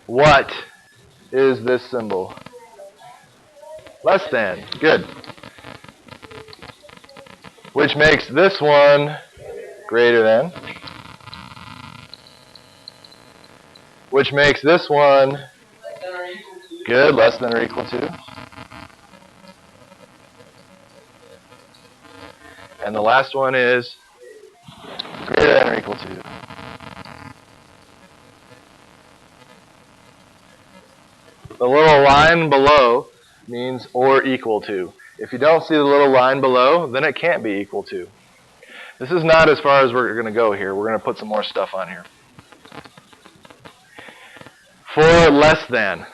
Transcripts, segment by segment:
What is this symbol? Less than. Good. Which makes this one greater than. Which makes this one good, less than or equal to. And the last one is greater than or equal to. The little line below means or equal to. If you don't see the little line below, then it can't be equal to. This is not as far as we're going to go here. We're going to put some more stuff on here. For less than.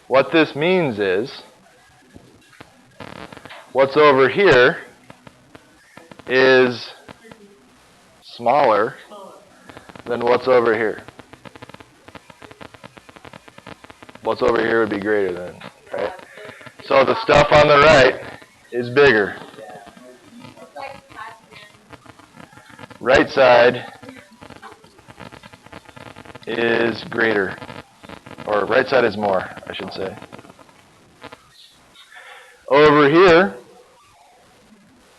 What this means is, what's over here is smaller than what's over here. What's over here would be greater than, right? So the stuff on the right is bigger. Right side is greater. Or right side is more, I should say. Over here,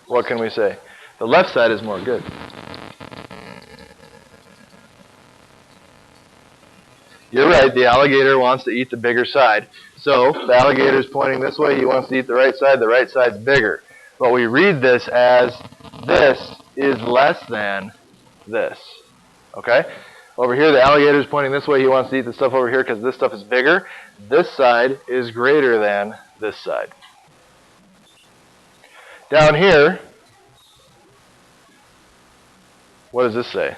what can we say? The left side is more. Good. You're right, the alligator wants to eat the bigger side. So the alligator is pointing this way, he wants to eat the right side's bigger. But we read this as this is less than this. Okay? Over here, the alligator is pointing this way, he wants to eat the stuff over here because this stuff is bigger. This side is greater than this side. Down here, what does this say?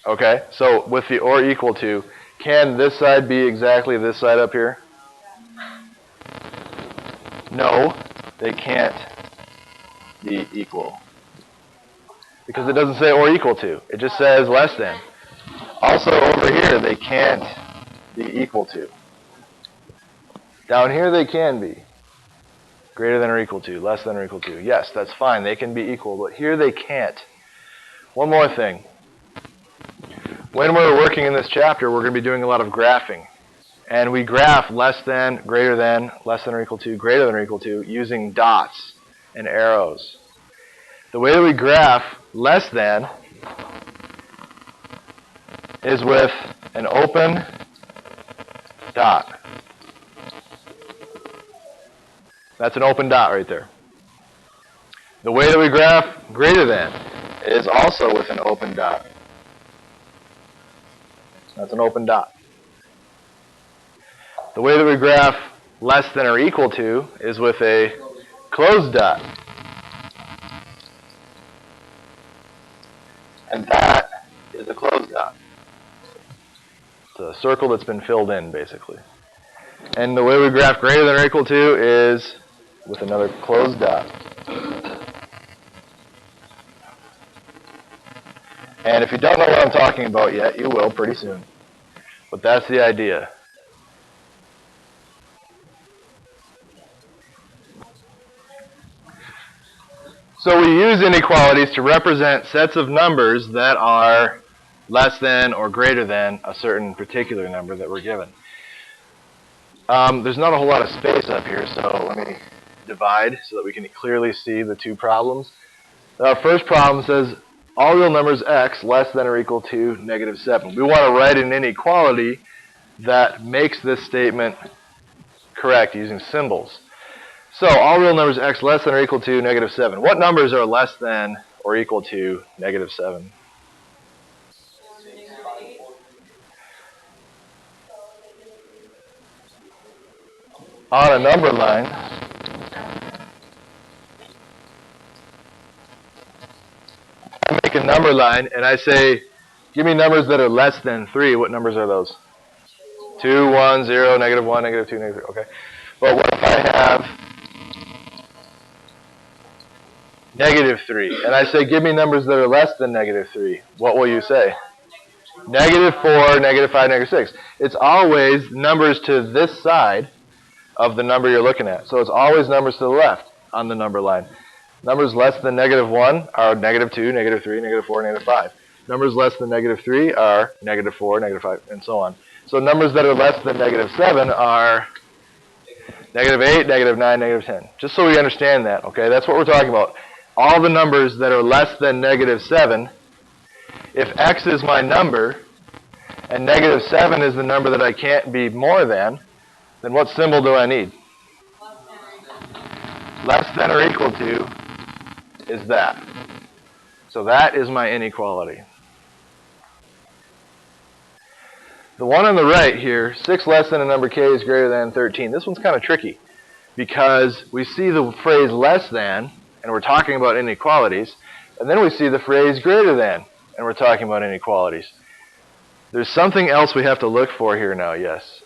Okay, so with the or equal to, can this side be exactly this side up here? No, they can't be equal. Because it doesn't say or equal to. It just says less than. Also over here, they can't be equal to. Down here, they can be. Greater than or equal to, less than or equal to. Yes, that's fine. They can be equal, but here they can't. One more thing. When we're working in this chapter, we're going to be doing a lot of graphing. And we graph less than, greater than, less than or equal to, greater than or equal to, using dots and arrows. The way that we graph less than is with an open dot. That's an open dot right there. The way that we graph greater than is also with an open dot. That's an open dot. The way that we graph less than or equal to is with a closed dot. And that is a closed dot. It's a circle that's been filled in, basically. And the way we graph greater than or equal to is with another closed dot. And if you don't know what I'm talking about yet, you will pretty soon. But that's the idea. So we use inequalities to represent sets of numbers that are less than or greater than a certain particular number that we're given. There's not a whole lot of space up here, so let me divide so that we can clearly see the two problems. Our first problem says all real numbers x less than or equal to negative 7. We want to write an inequality that makes this statement correct using symbols. So all real numbers x less than or equal to negative 7. What numbers are less than or equal to negative 7? On a number line, I make a number line and I say, give me numbers that are less than 3. What numbers are those? 2, 1, 0, negative 1, negative 2, negative 3. Okay. But what if I have negative 3? And I say, give me numbers that are less than negative 3. What will you say? Negative 4, negative 5, negative 6. It's always numbers to this side of the number you're looking at. So it's always numbers to the left on the number line. Numbers less than negative 1 are negative 2, negative 3, negative 4, negative 5. Numbers less than negative 3 are negative 4, negative 5, and so on. So numbers that are less than negative 7 are negative 8, negative 9, negative 10. Just so we understand that, okay? That's what we're talking about. All the numbers that are less than negative 7, if x is my number, and negative 7 is the number that I can't be more than, then what symbol do I need? Less than or equal to is that. So that is my inequality. The one on the right here, 6 less than a number k is greater than 13. This one's kind of tricky because we see the phrase less than, and we're talking about inequalities, and then we see the phrase greater than, and we're talking about inequalities. There's something else we have to look for here now, yes.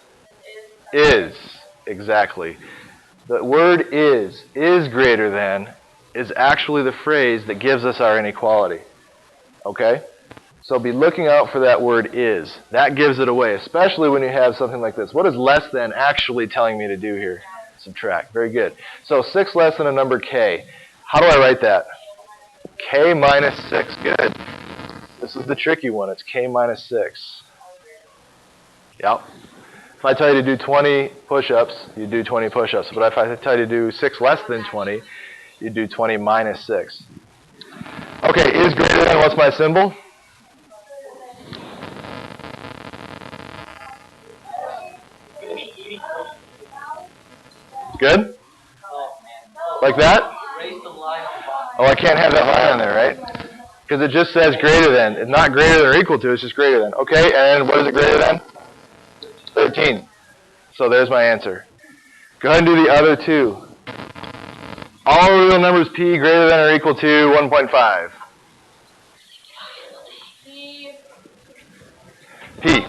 Is, exactly. The word is greater than, is actually the phrase that gives us our inequality. Okay? So be looking out for that word is. That gives it away, especially when you have something like this. What is less than actually telling me to do here? Subtract. Very good. So 6 less than a number k. How do I write that? K minus 6. Good. This is the tricky one. It's k minus 6. Yep. If I tell you to do 20 push-ups, you do 20 push-ups. But if I tell you to do 6 less than 20, you do 20 minus 6. Okay, is greater than, what's my symbol? Good? Like that? Oh, I can't have that line on there, right? Because it just says greater than. It's not greater than or equal to, it's just greater than. Okay, and what is it greater than? 13. So there's my answer. Go ahead and do the other two. All real numbers p greater than or equal to 1.5. P.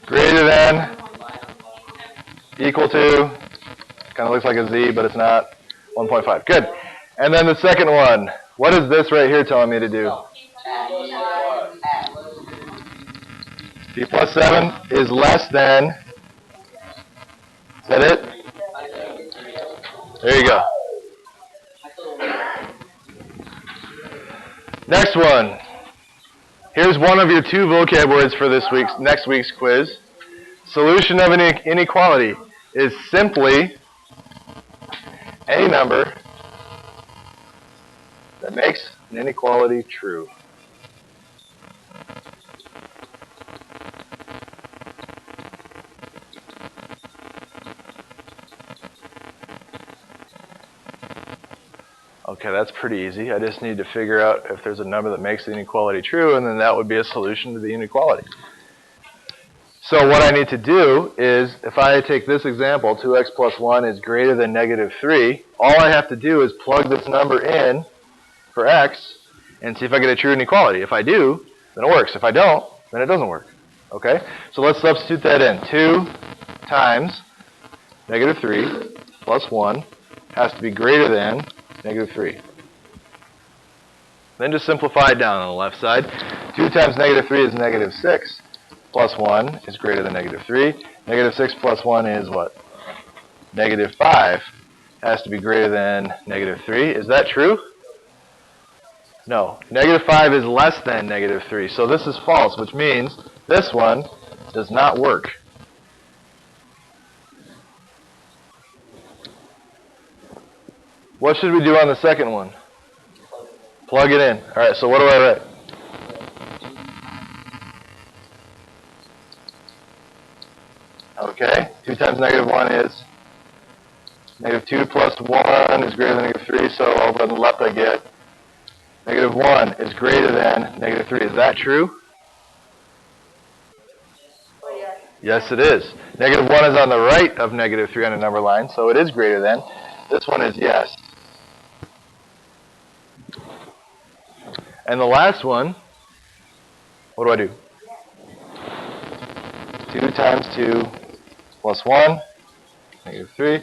Greater than, equal to, kind of looks like a z, but it's not, 1.5. Good. And then the second one, what is this right here telling me to do? P plus 7 is less than, is that it? There you go. Next one. Here's one of your 2 vocab words for next week's quiz. Solution of an inequality is simply any number that makes an inequality true. Okay, that's pretty easy. I just need to figure out if there's a number that makes the inequality true, and then that would be a solution to the inequality. So what I need to do is, if I take this example, 2x plus 1 is greater than negative 3, all I have to do is plug this number in for x and see if I get a true inequality. If I do, then it works. If I don't, then it doesn't work. Okay? So let's substitute that in. 2 times negative 3 plus 1 has to be greater than negative 3. Then just simplify it down on the left side. 2 times negative 3 is negative 6. Plus 1 is greater than negative 3. Negative 6 plus 1 is what? Negative 5 has to be greater than negative 3. Is that true? No. Negative 5 is less than negative 3. So this is false, which means this one does not work. What should we do on the second one? Plug it in. All right, so what do I write? Okay, 2 times negative 1 is negative 2 plus 1 is greater than negative 3, so over on the left I get negative 1 is greater than negative 3. Is that true? Yes, it is. Negative 1 is on the right of negative 3 on the number line, so it is greater than. This one is yes. And the last one, what do I do? 2 times 2 plus 1, negative 3.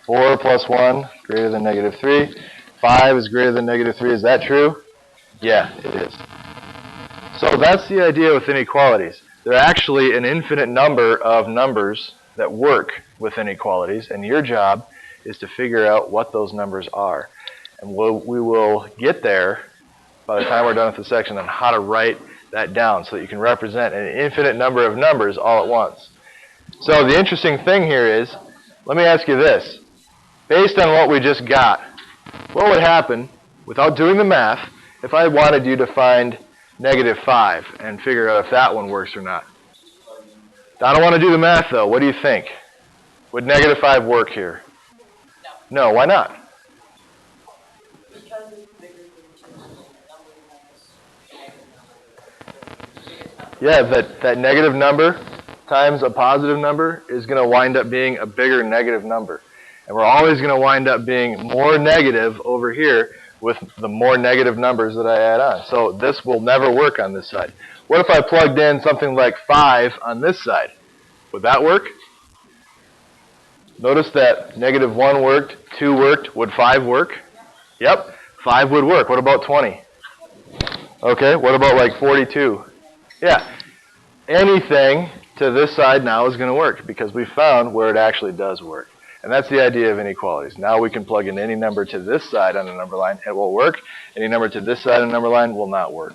4 plus 1, greater than negative 3. 5 is greater than negative 3. Is that true? Yeah, it is. So that's the idea with inequalities. There are actually an infinite number of numbers that work with inequalities, and your job is to figure out what those numbers are. And we will get there by the time we're done with the section on how to write that down so that you can represent an infinite number of numbers all at once. So the interesting thing here is, let me ask you this. Based on what we just got, what would happen, without doing the math, if I wanted you to find -5 and figure out if that one works or not? I don't want to do the math, though. What do you think? Would -5 work here? No, why not? Yeah, that negative number times a positive number is going to wind up being a bigger negative number. And we're always going to wind up being more negative over here with the more negative numbers that I add on. So this will never work on this side. What if I plugged in something like 5 on this side? Would that work? Notice that -1 worked, 2 worked. Would 5 work? Yep, 5 would work. What about 20? Okay, what about like 42? Yeah, anything to this side now is going to work because we found where it actually does work. And that's the idea of inequalities. Now we can plug in any number to this side on the number line, it will work. Any number to this side on the number line will not work.